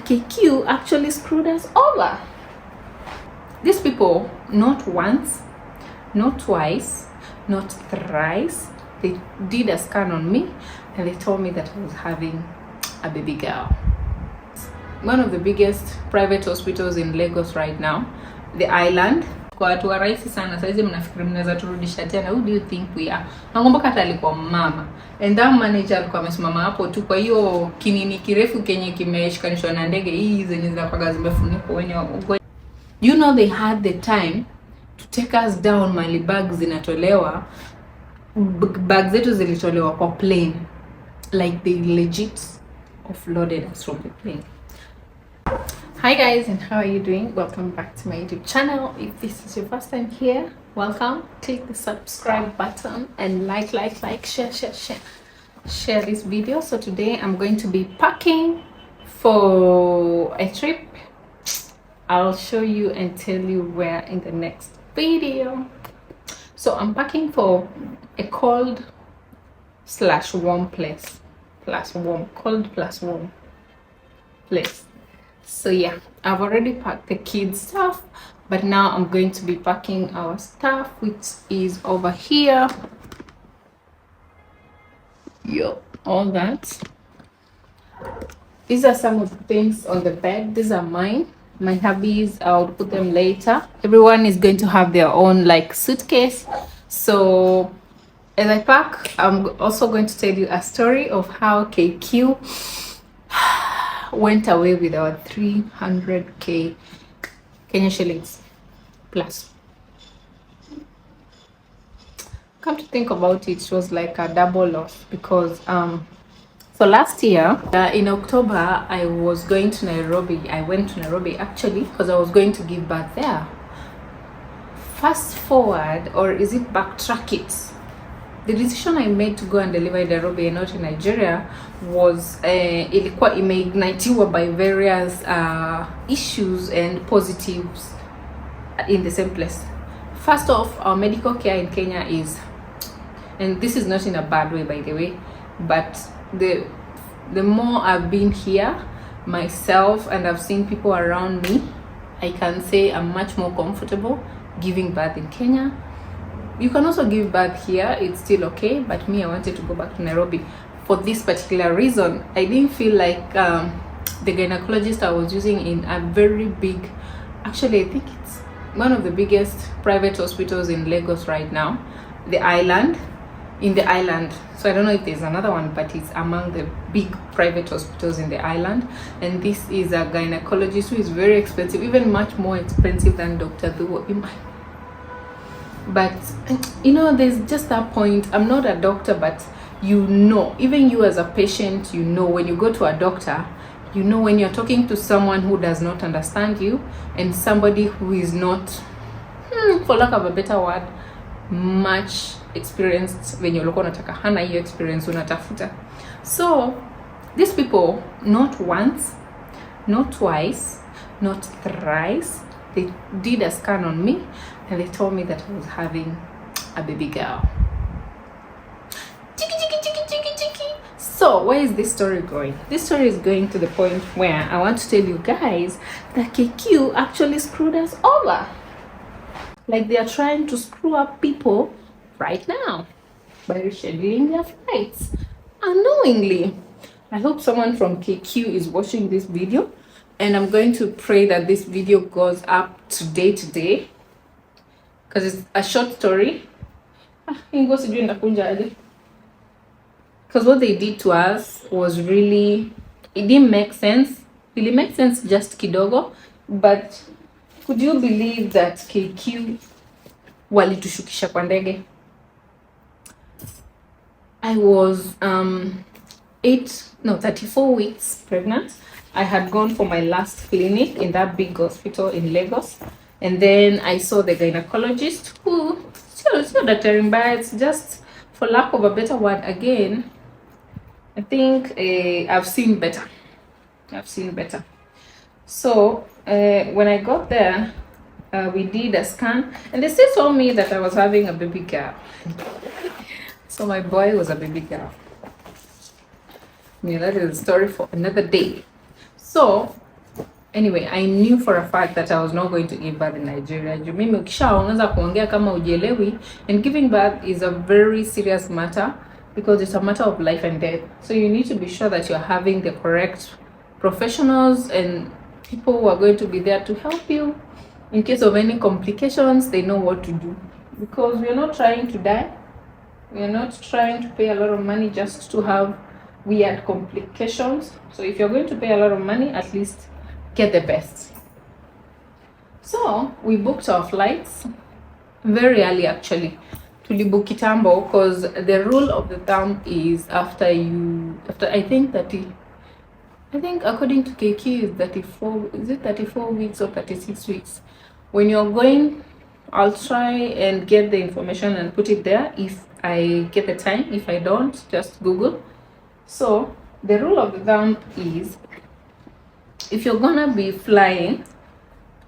KQ actually screwed us over. These people, not once, not twice, not thrice, they did a scan on me and they told me that I was having a baby girl. One of the biggest private hospitals in Lagos right now, the island. Kwa watu wa rahisi sana, saizi mnafikiri mnaweza turudisha tena. Who do you think we are? Nakumbuka hata alikuwa mama. And that manager alikuwa amesimama hapo tu kwa hiyo kinini kirefu kenye kimeshikanishwa na ndege hii zenye zinakuwa zimefunikwa wenye wagonjwa. You know they had the time to take us down. Mali bags zinatolewa. Bags zetu zilitolewa kwa plane. Like they legit offloaded us from the plane. Hi guys, and how are you doing? Welcome back to my YouTube channel. If this is your first time here, welcome. Click the subscribe button and like, share this video. So today I'm going to be packing for a trip. I'll show you and tell you where in the next video. So I'm packing for a cold / warm place. Cold / warm place. So yeah, I've already packed the kids stuff, but now I'm going to be packing our stuff, which is over here. Yo, all that. These are some of the things on the bed. These are mine. My hubbies, I'll put them later. Everyone is going to have their own like suitcase. So as I pack, I'm also going to tell you a story of how KQ went away with our 300k Kenya shillings plus. Come to think about it, it was like a double loss because so last year in October I was going to Nairobi. I went to Nairobi actually because I was going to give birth there. Fast forward, or is it backtrack it? The decision I made to go and deliver in Nairobi and not in Nigeria was ilikuwa imeignitiwa by various issues and positives in the same place. First off, our medical care in Kenya is, and this is not in a bad way by the way, but the more I've been here myself and I've seen people around me, I can say I'm much more comfortable giving birth in Kenya. You can also give birth here, it's still okay, but me, I wanted to go back to Nairobi for this particular reason. I didn't feel like the gynecologist I was using in a very big, actually I think it's one of the biggest private hospitals in Lagos right now, the island, in the island. So I don't know if there's another one, but it's among the big private hospitals in the island. And this is a gynecologist who is very expensive, even much more expensive than Dr. Dhuo. But you know, there's just that point. I'm not a doctor, but you know, even you as a patient, you know when you go to a doctor, you know when you're talking to someone who does not understand you and somebody who is not, for lack of a better word, much experienced. When you're looking at hana hiyo experience unatafuta. So these people, not once, not twice, not thrice, they did a scan on me and they told me that I was having a baby girl. So where is this story going? This story is going to the point where I want to tell you guys that KQ actually screwed us over. Like they are trying to screw up people right now by rescheduling their flights unknowingly. I hope someone from KQ is watching this video, and I'm going to pray that this video goes up today because it's a short story. Because what they did to us was really, it didn't make sense. It really makes sense just kidogo, but could you believe that KQ walitushukisha kwa ndege? I was 34 weeks pregnant. I had gone for my last clinic in that big hospital in Lagos, and then I saw the gynecologist who still Dr. Mbaya. It's just, for lack of a better word, again, I think I've seen better. So when I got there, we did a scan and they still told me that I was having a baby girl. So my boy was a baby girl. Yeah, that is a story for another day. So Anyway, I knew for a fact that I was not going to give birth in Nigeria. Mimi ukishaanza kuongea kama ujielewi, and giving birth is a very serious matter because it's a matter of life and death. So you need to be sure that you're having the correct professionals and people who are going to be there to help you in case of any complications. They know what to do, because we're not trying to die. We're not trying to pay a lot of money just to have weird complications. So if you're going to pay a lot of money, at least get the best. So we booked our flights very early, actually. Tulibook kitambo, because the rule of the thumb is after I think according to KQ is 34, is it 34 weeks or 36 weeks? When you're going, I'll try and get the information and put it there if I get the time. If I don't, just Google. So the rule of the thumb is, if you're gonna be flying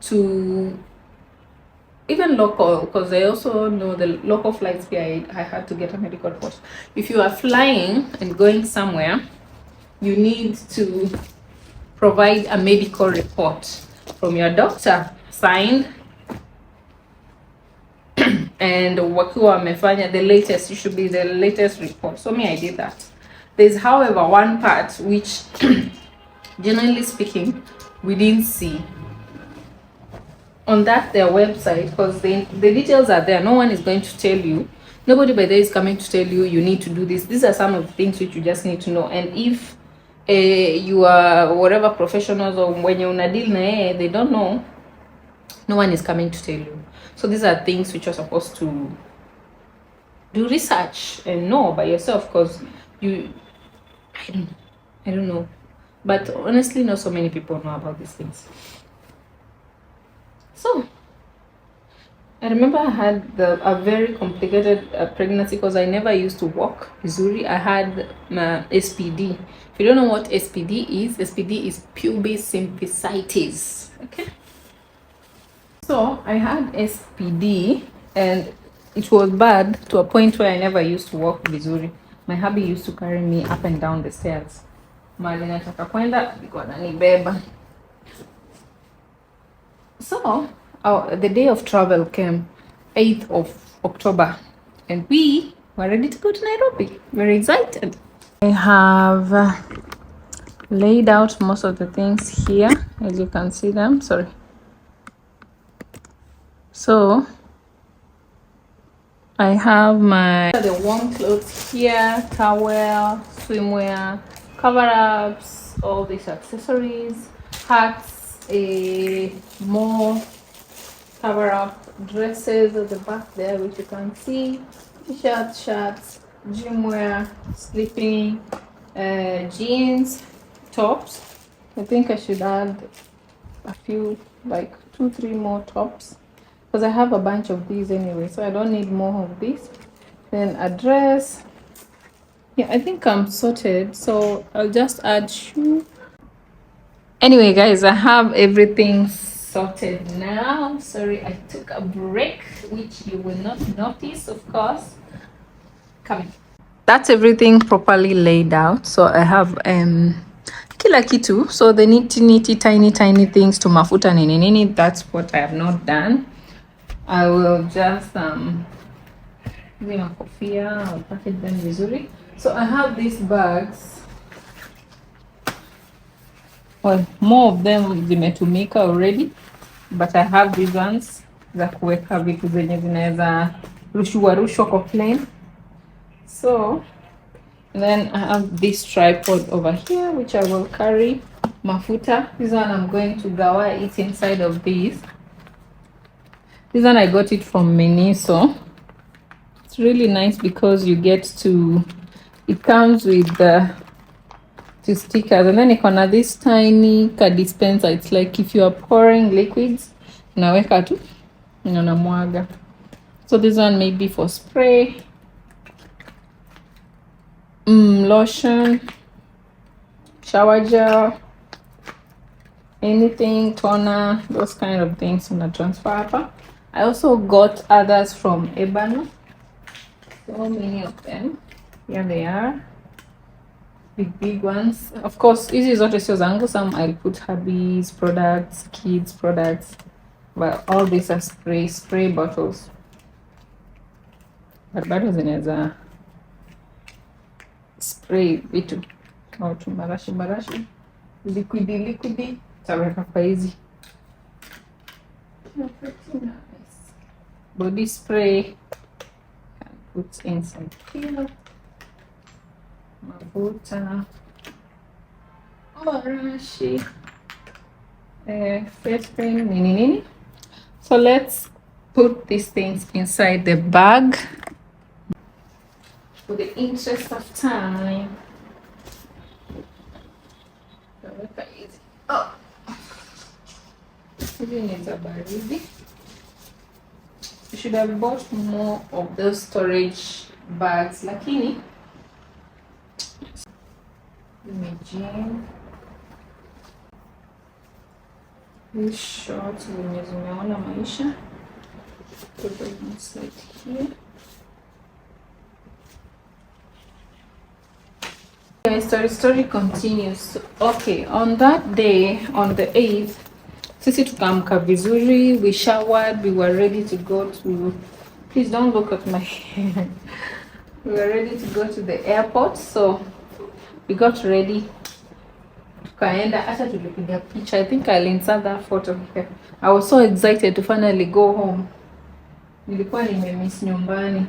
to even local, because I also know the local flights here, I had to get a medical report. If you are flying and going somewhere, you need to provide a medical report from your doctor, signed, and wakiwa wamefanya the latest, you should be the latest report. So me, I did that. There's, however, one part which generally speaking we didn't see on their website, because the details are there. No one is going to tell you, nobody by there is coming to tell you you need to do this. These are some of the things which you just need to know. And if you are whatever professionals or when you're deal na they don't know, no one is coming to tell you. So these are things which you're supposed to do research and know by yourself, because I don't know, but honestly not so many people know about these things. So I remember I had a very complicated pregnancy, because I never used to walk vizuri. I had SPD. If you don't know what SPD is pubis symphysitis. Okay, so I had SPD, and it was bad to a point where I never used to walk vizuri. My hubby used to carry me up and down the stairs. Mahali nataka kwenda alikuwa ananibeba. So the day of travel came, 8th of October, and we were ready to go to Nairobi. Very excited. I have laid out most of the things here, as you can see them. Sorry. So I have the warm clothes here, towel, swimwear, cover-ups, all these accessories, hats, more cover-up dresses at the back there, which you can see, t-shirts, shirts, gym wear, sleeping, jeans, tops. I think I should add a few, like 2-3 more tops, because I have a bunch of these anyway, so I don't need more of these. Then a dress. Yeah, I think I'm sorted, so I'll just add shoe. Anyway, guys, I have everything sorted now. Sorry, I took a break, which you will not notice, of course. Coming. That's everything properly laid out. So I have kila kitu. So the nitty tiny things to mafuta nini, that's what I have not done. I will just I'll package them vizuri. So I have these bags. Well, more of them zimetumika already, but I have these ones za kuweka vitu zenye zinaweza rushwa kwa plane. So then I have this tripod over here, which I will carry mafuta. This one I'm going to gawa it inside of this. This one I got it from Miniso. It's really nice because you get to, it comes with the two stickers, and then iko na this tiny dispenser. It's like if you are pouring liquids, unaweka tu unamwaga. So this one may be for spray, lotion, shower gel, anything, toner, those kind of things una transfer hapa. I also got others from Ebano. So many of them. Here they are. big ones. Of course, hizi zote sio zangu. Some I'll put hubby's products, kids products, but all these are spray bottles. But bado zinaweza spray vitu au tu marashi liquidi taweka kwa hizi body spray, put inside here, mafuta, marashi, face cream, nini. So let's put these things inside the bag. For the interest of time, hizi ni za baridi. You should have bought more of those storage bags, lakini imagine these shorts zenye zimeona maisha. Put them inside here. Okay, story continues. Okay, on that day, on the 8th, sisi tukaamka vizuri, we showered, we were ready to go to, please don't look at my hair. We were ready to go to the airport, so we got ready. Tukaenda, hata tulipiga picha. I think I'll insert that photo here. I was so excited to finally go home. Nilikuwa nimemiss nyumbani.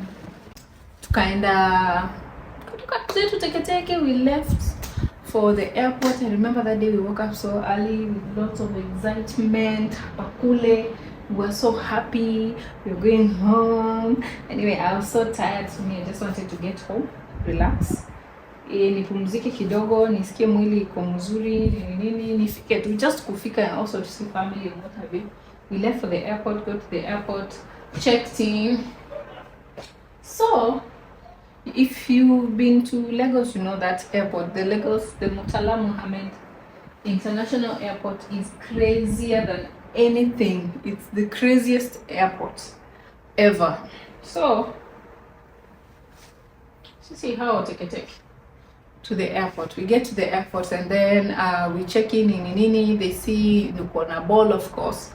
Tukaenda we left for the airport. I remember that day we woke up so early with lots of excitement. Pakule, we were so happy. We were going home. Anyway, I was so tired, so I just wanted to get home, relax, nipumzike kidogo, nisikie mwili iko mzuri, nini nifike tu, just kufika and also to see family and what have you. We left for the airport, got to the airport, checked in. So if you've been to Lagos, you know that airport, the Murtala Mohammed International Airport is crazier than anything. It's the craziest airport ever. So see how take to the airport. We get to the airport and then we check in nini. They see niko na ball, of course.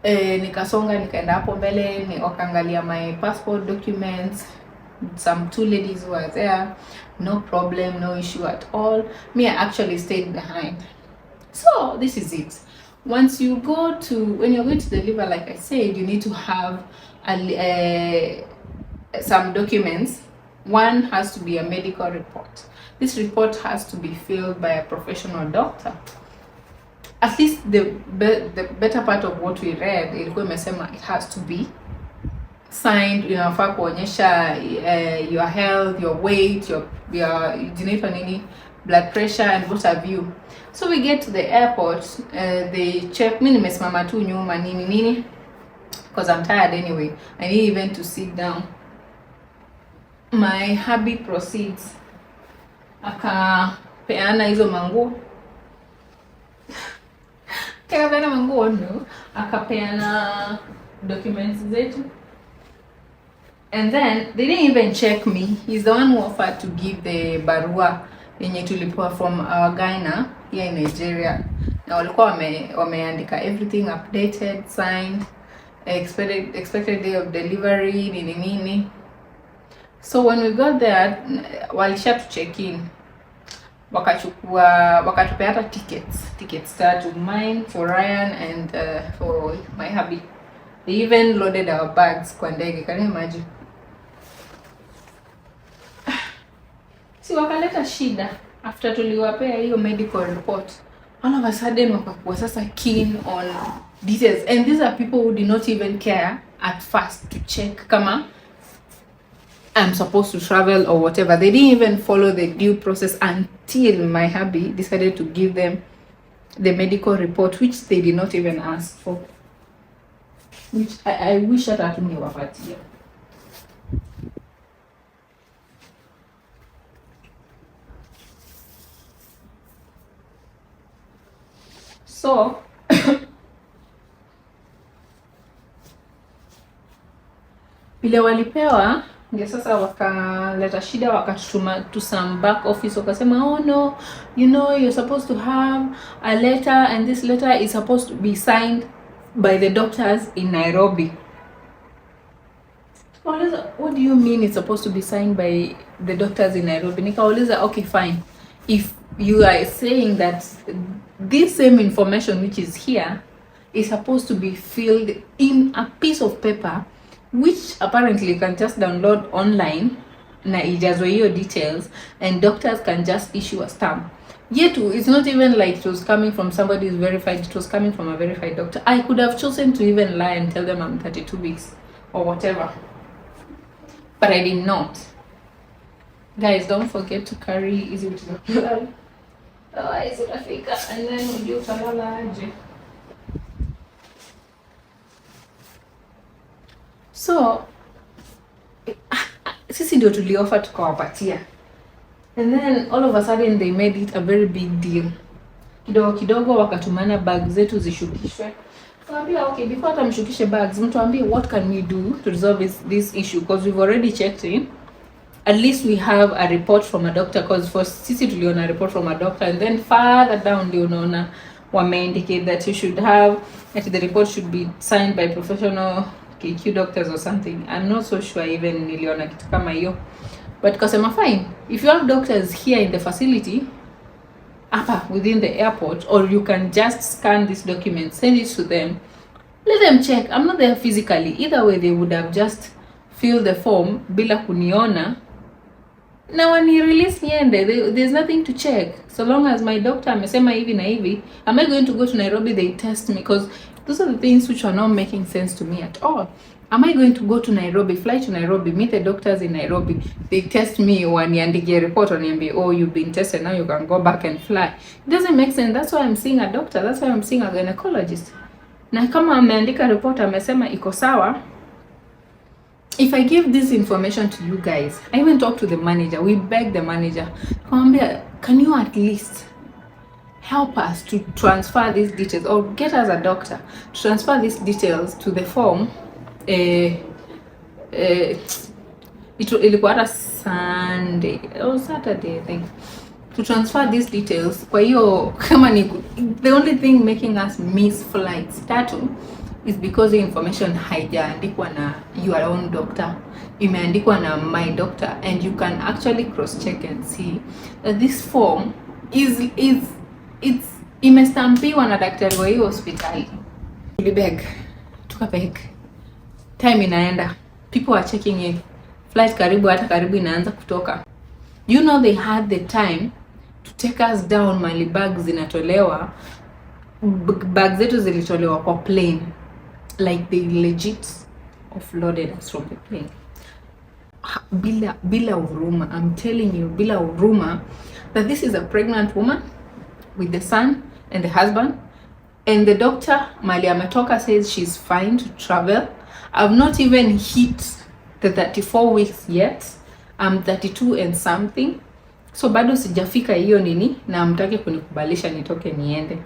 Nikasonga nikaenda hapo mbele, wakaangalia my passport documents. Some two ladies were there, no problem, no issue at all. Me, I actually stayed behind. So this is it. Once you go to, when you're going to deliver, like I said, you need to have some documents. One has to be a medical report. This report has to be filled by a professional doctor. At least the better part of what we read, ilikuwa imesema it has to be signed, inafaa kuonyesha your health, your weight, your inaitwa nini, blood pressure and what have you. So we get to the airport, they check, mimi nimesimama tu nyuma nini because I'm tired anyway. I need even to sit down. My hubby proceeds, akapeana hizo manguo, akapeana documents zetu. And then they didn't even check me. He's the one who offered to give the barua yenye tulipewa from our Ghana here in Nigeria. Na walikuwa wameandika everything updated, signed, expected day of delivery, nini. So when we got there, walisha to check in. Wakatupea hata tickets tatu, mine, for Ryan and for my hubby. They even loaded our bags kwa ndege. Can you imagine? Si wakaleta shida after tuliwapea hiyo medical report. All of a sudden wakakuwa sasa keen on details, and these are people who did not even care at first to check kama I'm supposed to travel or whatever. They didn't even follow the due process until my hubby decided to give them the medical report, which they did not even ask for, which I wish that hatungewapatia. So vile walipewa ndio sasa wakaleta shida, wakatutuma to some back office, wakasema oh no, you know you're supposed to have a letter and this letter is supposed to be signed by the doctors in Nairobi. What do you mean it's supposed to be signed by the doctors in Nairobi? Nikauliza, okay fine, if you are saying that this same information which is here is supposed to be filled in a piece of paper which apparently you can just download online na ijazwe hiyo details and doctors can just issue a stamp. Yet it's not even like it was coming from somebody who's verified, it was coming from a verified doctor. I could have chosen to even lie and tell them I'm 32 weeks or whatever, but I did not. Guys, don't forget to carry easy to the plan. Otherwise utafika and then ujue utalala aje. So sisi ndio tulioffer tukawapatia, and then all of a sudden they made it a very big deal. Kidogo kidogo wakatumana bags zetu zishukishwe. Tuambia okay, before tamshukishe bags, mtuambie what can we do to resolve this issue, because we've already checked in. At least we have a report from a doctor, because for sisi tuliona report from a doctor, and then further down ndio unaona wame indicate that you should have, that the report should be signed by professional KQ doctors or something. I'm not so sure even niliona kitu kama hiyo, but kasema fine, if you have doctors here in the facility hapa within the airport, or you can just scan this document, send it to them, let them check. I'm not there physically, either way they would have just filled the form bila kuniona. Now when he released niende, there's nothing to check. So long as my doctor amesema hivi na hivi, am I going to go to Nairobi? They test me, because those are the things which are not making sense to me at all. Am I going to go to Nairobi, fly to Nairobi, meet the doctors in Nairobi, they test me, waniandikie report, waniambie oh you've been tested, now you can go back and fly? It doesn't make sense. That's why I'm seeing a doctor, that's why I'm seeing a gynecologist. Na kama ameandika report amesema iko sawa, if I give this information to you guys, I even talk to the manager, we beg the manager, can you at least help us to transfer these details, or get us a doctor to transfer these details to the form. Ilikuwa hata Sunday or Saturday I think, to transfer these details. Kwa hiyo kama ni the only thing making us miss flights tatu is because the information haijaandikwa na your own doctor, imeandikwa na my doctor, and you can actually cross check and see that this form it's imestampiwa na daktari wa hiyo hospitali. Tulibeg, tukabeg, time inaenda, people are checking in, flight karibu inaanza kutoka. You know they had the time to take us down, mali bags zinatolewa, bags zetu zilitolewa kwa plane, like they legit offloaded us from the plane. Bila huruma, I'm telling you, bila huruma, that this is a pregnant woman with the son and the husband, and the doctor mali ametoka says she's fine to travel. I've not even hit the 34 weeks yet. I'm 32 and something, so bado sijafika hiyo nini, na amtake kunikubalisha nitoke niende.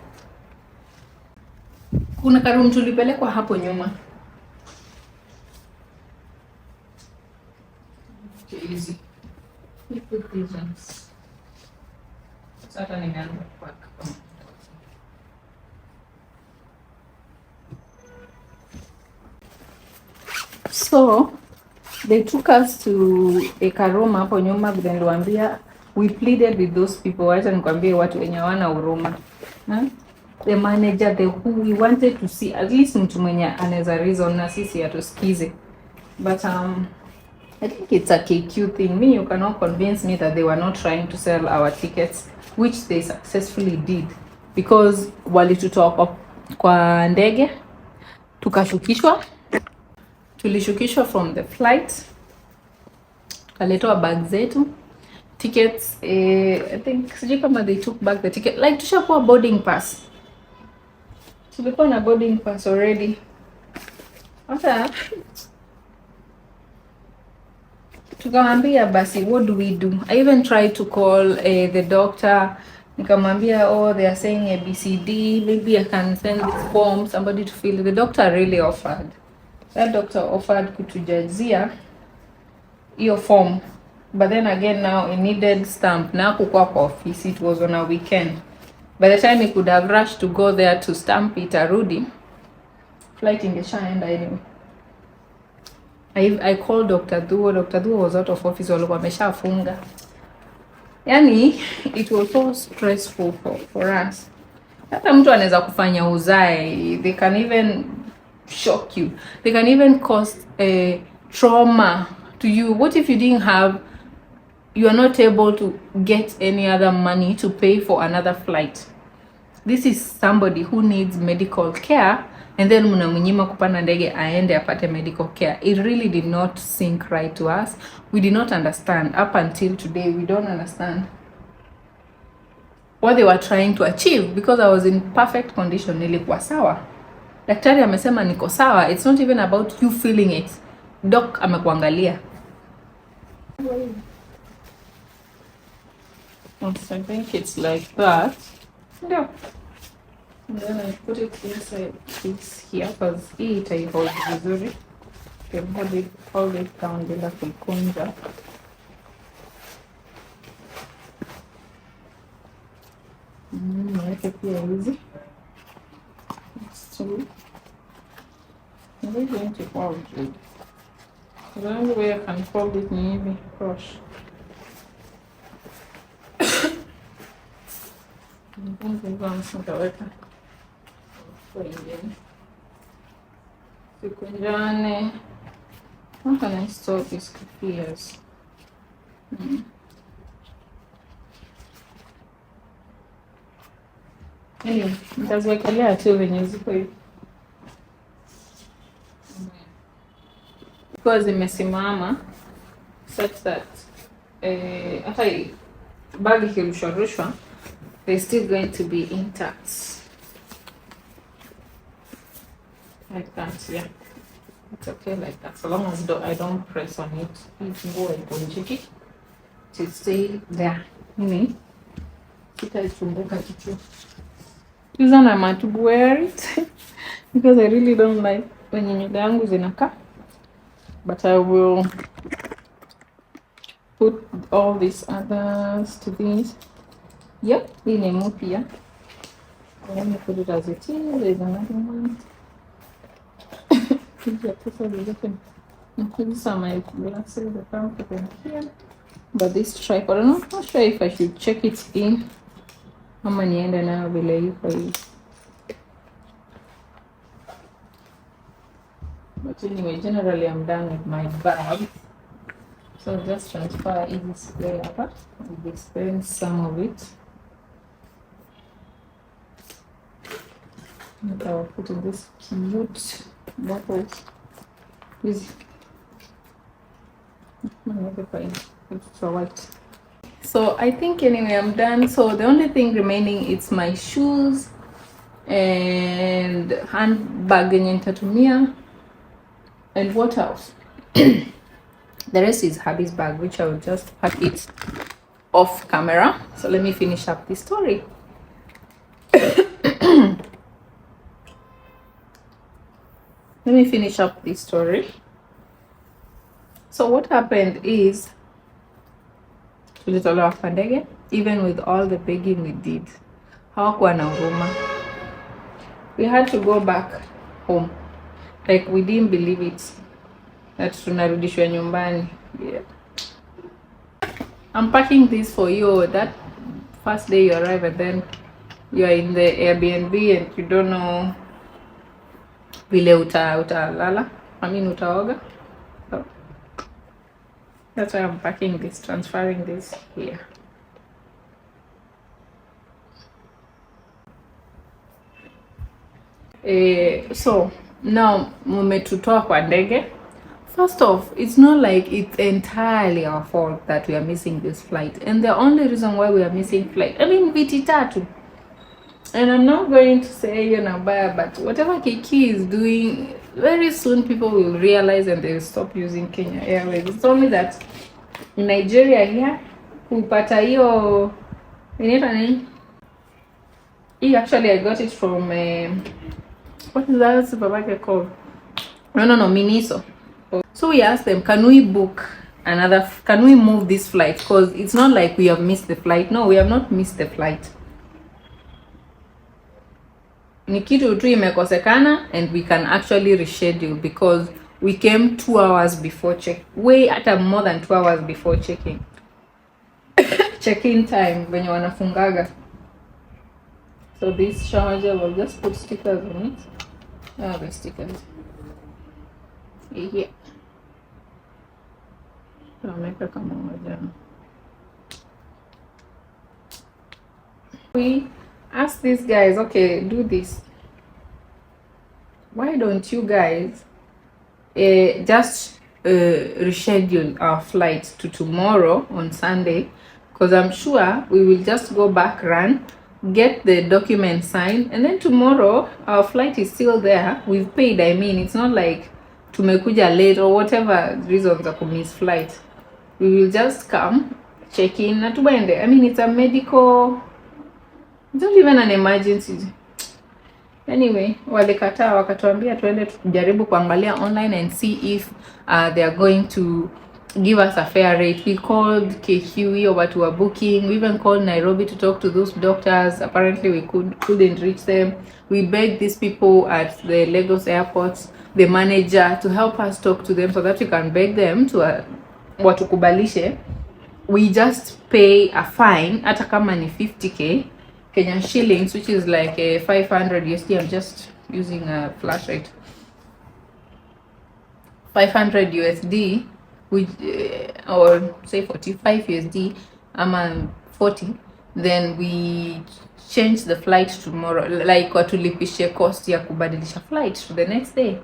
Kuna karum tulipelekwa hapo nyuma. Easy. Sasa nimeanza kupaka. So they took us to a room hapo nyuma, then niliwaambia we pleaded with those people, wacha nikwambie watu wenye hawana huruma. The manager, who we wanted to see, at least mtu mwenye anaweza reason na sisi atusikize. But I think it's a KQ thing. Me, you cannot convince me that they were not trying to sell our tickets, which they successfully did, because walitutoa kwa ndege, tulishukishwa from the flight, tukaletwa bag zetu, tickets, I think sijui kama they took back the ticket, like tushakuwa boarding pass. Tulikuwa na boarding pass already. Sasa tukamwambia basi, what do we do? I even tried to call the doctor. Nikamwambia, oh, they are saying ABCD, maybe I can send this form, somebody to fill. The doctor really offered. That doctor offered kutujazia your form, but then again now it needed stamp na kukua kwa office, it was on a weekend. By the time he could have rushed to go there to stamp it arudi, flight ingeshaenda anyway. I called Dr. Duo. Dr. Duo was out of office, walikuwa wameshafunga. Yani it was so stressful for us. Hata mtu anaweza kufanya uzae, they can even shock you, they can even cause a trauma to you. What if you didn't have, you are not able to get any other money to pay for another flight? This is somebody who needs medical care, and then mnamnyima kupanda ndege aende apate medical care. It really did not sink right to us. We did not understand. Up until today, we don't understand what they were trying to achieve, because I was in perfect condition. Nilikuwa sawa. Daktari amesema niko sawa. It's not even about you feeling it. Doc amekuangalia. I think it's like that. Yeah. And then I put it inside this here, because hii itaihold vizuri. You can hold it down bila kuikunja. Naweke pia hizi. I'm really going to fold it. The only way I can fold it ni hivi, crush. Nitaweka sikunjane. How can I store these cookies? Anyway, nitaziwekelea tu venye ziko hivi. Because zimesimama such that hata bag ikirushwa they're still going to be intact. Like that, yeah. It's okay like that. So long as I don't press on it, it can go and punjiki to stay there. Sitaisumbuka kichwa. Reason I might wear it because I really don't like when nywele yangu zinakaa. But I will put all these others to these. Yep, hii ni mpya. Let me put it as it is. There's another one. These are my glasses. I can't put them here. But this tripod, I'm not sure if I should check it in. Ama niende nayo bila hii. But anyway, generally I'm done with my bag. So just transfer easy spray apart. I'll dispense some of it. And I'll put in this cute bottles. Easy. It's so white. So I think anyway I'm done. So the only thing remaining is my shoes and handbag yenye nitatumia. And what else? The rest is Hubby's bag, which I will just pack it off camera. So let me finish up this story. Let me finish up this story. So what happened is, tulitolewa kwa ndege, even with all the begging we did. Hawakuwa na huruma. We had to go back home. Like we didn't believe it that tunarudishwa nyumbani. Yeah. I'm packing this for you. That first day you arrive and then you are in the Airbnb and you don't know vile utalala. I mean utaoga. So that's why I'm packing this, transferring this here. So now mumetutoa kwa ndege. First off, it's not like it's entirely our fault that we are missing this flight. And the only reason why we are missing flight, I mean viti tatu. And I'm not going to say Nabaya, but whatever Kiki is doing, very soon people will realize and they will stop using Kenya Airways. It's only that in Nigeria here, kupata hiyo, inaitwa nini? Actually I got it from what is that supermarket called? No, Miniso. So we asked them, can we book can we move this flight, because it's not like we have missed the flight. No, we have not missed the flight. Ni kitu tu imekosekana, and we can actually reschedule because we came 2 hours before more than 2 hours before check-in time when you wanafungaga. So this charger will just put stickers on it. Oh, the stickers. Yeah. We ask these guys, okay, do this. Why don't you guys just reschedule our flight to tomorrow on Sunday? Because I'm sure we will just go back, run, get the document signed, and then tomorrow our flight is still there. We've paid. I mean, it's not like tumekuja late or whatever reasons za miss flight. We will just come, check in, na tuende. I mean, it's a medical, it's not even an emergency. Anyway, walikataa, wakatuambia tuende tujaribu kuangalia online and see if they are going to give us a fair rate. We called KQ, but we were booking. We even called Nairobi to talk to those doctors. Apparently we couldn't reach them. We begged these people at the Lagos airport, the manager, to help us talk to them so that we can beg them to watukubalishe. We just pay a fine, hata kama ni 50k Kenyan shillings, which is like a 500 USD. I'm just using a flashlight. 500 USD, which or say 45 USD, ama 40. Then we change the flight tomorrow, like watulipishe cost ya kubadilisha flight to the next day.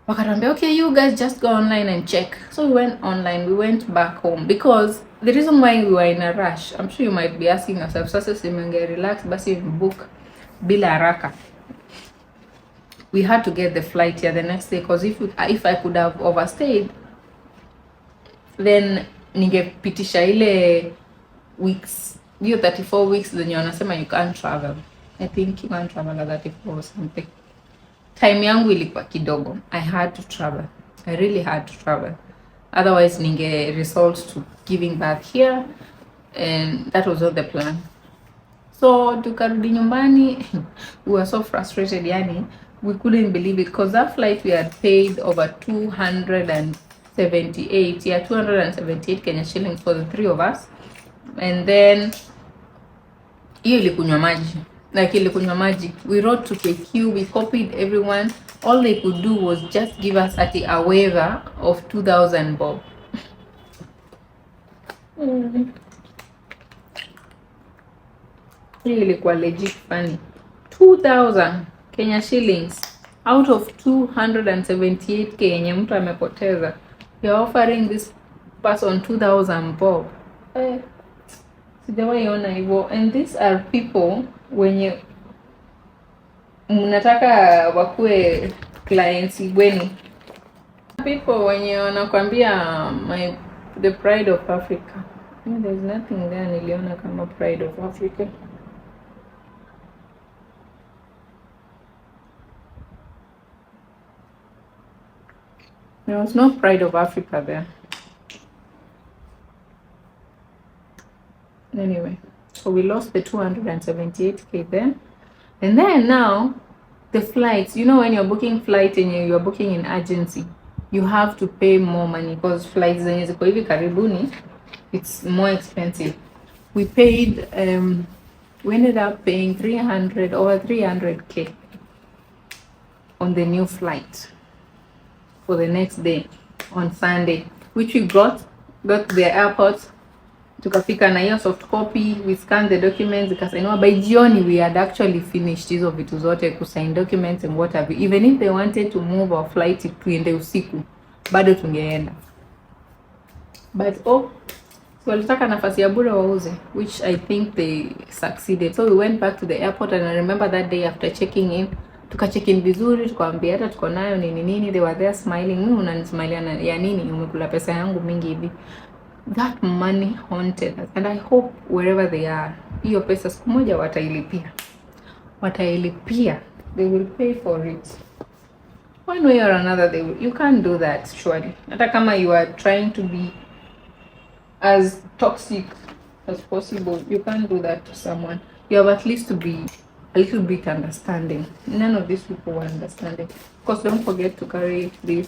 Wakatuambia, okay, you guys just go online and check. So we went online, we went back home, because the reason why we were in a rush, I'm sure you might be asking yourself, sasa simenge relax basi book bila haraka. We had to get the flight here the next day, because if I could have overstayed, then ningepitisha ile weeks, you 34 weeks, then you wanasema you can't travel. I think you can't travel at 34 or something. Time yangu ilikuwa kidogo. I had to travel. I really had to travel. Otherwise, ninge result to giving back here, and that was not the plan. So tukarudi nyumbani. We were so frustrated, yani we couldn't believe it, because that flight we had paid over 278 Kenya shillings for the 3 of us, and then hiyo ilikunywa maji. Like ilikunywa maji. We wrote to KQ, we copied everyone. All they could do was just give us a waiver of 2,000 bob. Hiyo ilikuwa legit funny. 2,000 Kenya shillings out of 278k yenye mtu amepoteza. You're offering this person 2,000 bob. Sijawahi ona hivyo. And these are people wenye mnataka wakue clients wenu. People wenye wanakwambia the pride of Africa. There's nothing there niliona kama pride of Africa. There was no pride of Africa there. Anyway, so we lost the 278k then. And then now, the flights, you know, when you're booking flight and you're booking in agency, you have to pay more money, because flights zenye ziko hivi karibuni, it's more expensive. We paid, we ended up paying over 300k on the new flight for the next day on Sunday, which we got to the airport. Tukafika na hiyo soft copy, we scanned the documents, ikasainiwa. By jioni we had actually finished hizo vitu zote, kusign documents and what have you. Even if they wanted to move our flight tuende usiku, bado tungeenda. But so walitaka nafasi ya bure wauze, which I think they succeeded. So we went back to the airport, and I remember that day after checking in, tuka-check in vizuri, tukawaambia hata tuko nayo nini. They were there smiling. Mimi unanismailia ya nini? Umekula pesa yangu mingi hivi. That money haunted us, and I hope wherever they are, hiyo pesa siku moja watailipia. They will pay for it. one way or another. You can't do that, surely. Hata kama you are trying to be as toxic as possible, you can't do that to someone. You have at least to be a little bit understanding. None of these people were understanding. Of course, don't forget to carry this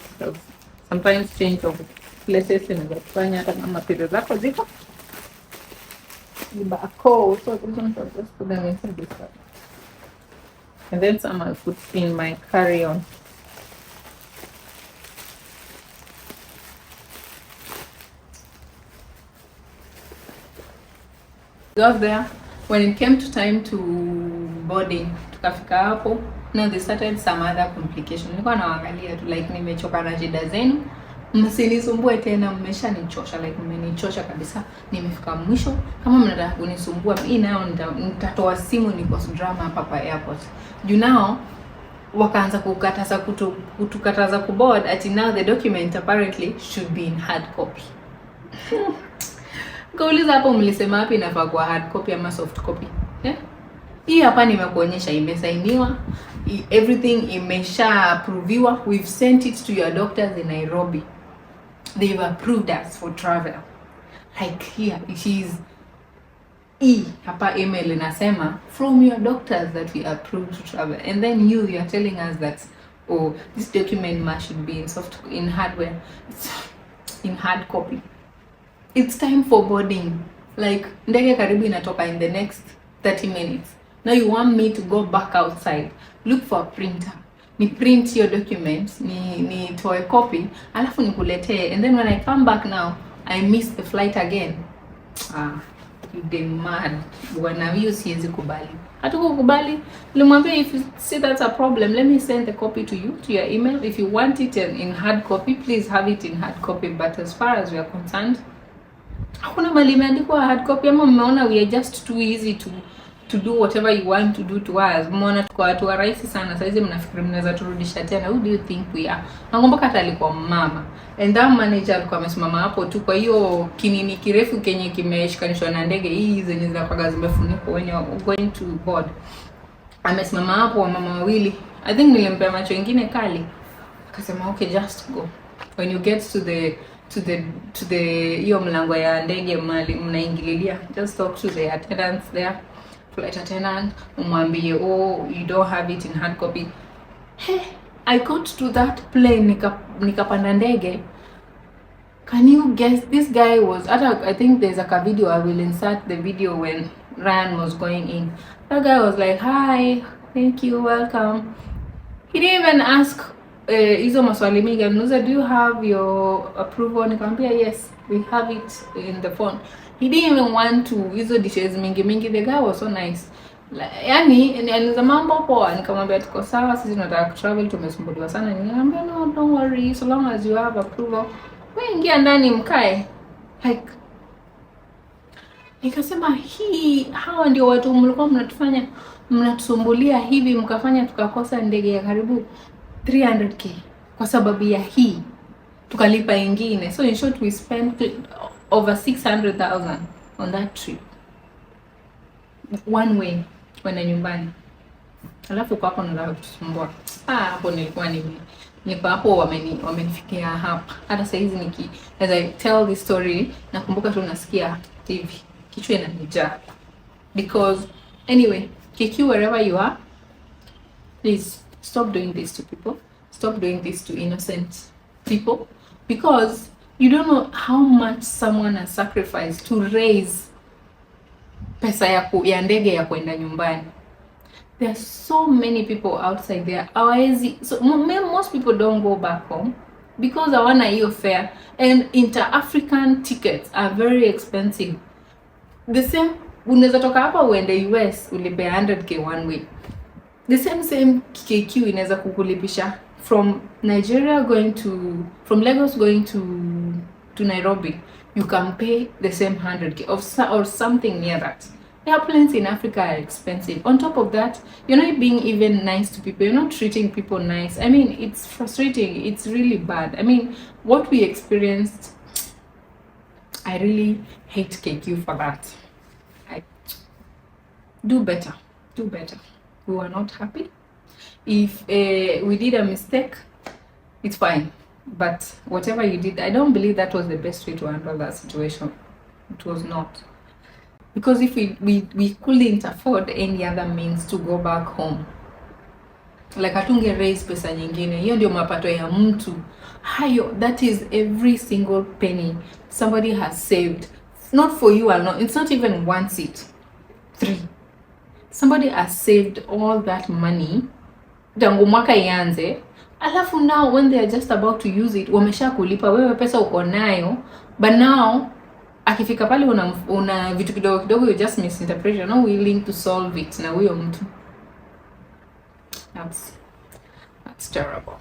sometimes change of places in the kufanya hata kama pesa zako ziko barcode. So these ones I'll just put them inside this bag. And then some I'll put in my carry-on. Got there, when it came to time to boarding, tukafika hapo, now they started some other complication. Nilikuwa naangalia tu like nimechoka na shida zenu, msinisumbue tena, mmeshanichosha, like mmenichosha kabisa, nimefika mwisho. Kama mnataka kunisumbua hii nayo nitatoa simu, niko drama hapa airport. You know, wakaanza kutukataza kuboard, ati now the document apparently should be in hard copy. Kauliza hapo mlisema wapi inafaa kwa hard copy ama soft copy? Hii hapa nimekuonyesha imesainiwa, everything imesha approviwa. We've sent it to your doctors in Nairobi. They've approved us for travel. Like here, she's hapa email inasema from your doctors that we approved to travel. And then you are telling us that, oh, this document should be in hard copy. It's time for boarding. Like ndege karibu inatoka in the next 30 minutes. Now you want me to go back outside, look for a printer, ni print your documents, ni toa copy, alafu nikuletee, and then when I come back now, I miss the flight again. You get mad. Bwana, hiyo siwezi kubali. Hatukukubali. Nilimwambia, if you see that's a problem, let me send the copy to you, to your email. If you want it in hard copy, please have it in hard copy. But as far as we are concerned, hakuna mali imeandikwa hard copy. Ama mmeona we are just too easy to do whatever you want to do to us. Mmeona tuko watu wa rahisi sana. Sasa hizi mnafikiri mnaweza turudisha tena. Who do you think we are? Nakumbuka hata alikuwa mama. And that manager alikuwa amesimama hapo tu kwa hiyo kinini kirefu kenye kimeshikanishwa na ndege hii zenye zinakuwa zimefunikwa when you are going to board. Amesimama hapo wa mama wawili. I think nilimpea macho ingine kali. Akasema okay, just go. When you get to the hiyo mlango ya ndege mnaingililia, just talk to the attendants there, flight attendant, umwambie, oh, you don't have it in hard copy. Hey, I got to that plane, nikapanda ndege. Can you guess, this guy was, I think there's a video, I will insert the video when Ryan was going in. That guy was like, hi, thank you, welcome. He didn't even ask hizo maswali mingi. Anuza, do you have your approval? Nikamwambia, yes, we have it in the phone. He didn't even want to hizo details mingi. The guy was so nice. Yani aniza mambo poa. Nikamwambia tuko sawa, sisi tunataka travel, tumesumbuliwa sana. Nikamwambia, no, don't worry, so long as you have approval, wewe ingia ndani mkae. Like, nikasema hawa ndio watu mlikuwa mnatusumbulia hivi mkafanya tukakosa ndege ya karibu 300k kwa sababu ya tukalipa ingine. So in short, we spent over 600,000 on that trip, one way kwenda nyumbani. Alafu kwa hapo ndio kutusumbua. Hapo nilikuwa hapo wamenifikia hapa. Hata saa hizi as I tell this story nakumbuka tu nasikia hivi kichwa inanijaa. Because anyway, KQ, wherever you are, please stop doing this to people. Stop doing this to innocent people, because you don't know how much someone has sacrificed to raise pesa ya ndege ya kwenda nyumbani. There are so many people outside there. So most people don't go back home because hawana hiyo fare, and inter-African tickets are very expensive. The same, unaweza toka hapa uende US ulipe 100k one way. The same KQ inaweza kukulipisha from Lagos going to Nairobi. You can pay the same 100k or something near that. Airplanes in Africa are expensive. On top of that, you're not being even nice to people. You're not treating people nice. I mean, it's frustrating. It's really bad. I mean, what we experienced, I really hate KQ for that. Do better. Do better. We were not happy. If we did a mistake, it's fine. But whatever you did, I don't believe that was the best way to handle that situation. It was not. Because if we couldn't afford any other means to go back home, like hatunge raise pesa nyingine, hiyo ndio mapato ya mtu hayo. That is every single penny somebody has saved, not for you alone. It's not even one seat, 3. Somebody has saved all that money tangu mwaka ianze, alafu now when they are just about to use it, wamesha kulipa wewe, pesa uko nayo, but now akifika pale una vitu kidogo kidogo, you just misinterpret, you're not willing to solve it na huyo mtu. That's terrible.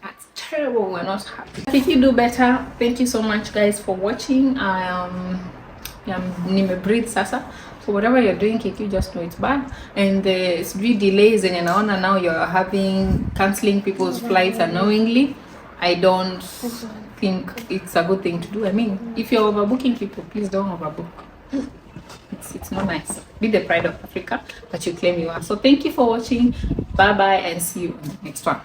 That's terrible. We're not happy. If you do better, thank you so much guys for watching. Nime-breathe sasa. So whatever you're doing, you just know it's bad. And the delays and now you're having canceling people's flights unknowingly. I don't think it's a good thing to do. I mean, if you're overbooking people, please don't overbook. It's not nice. Be the pride of Africa that you claim you are. So thank you for watching. Bye bye and see you in the next one.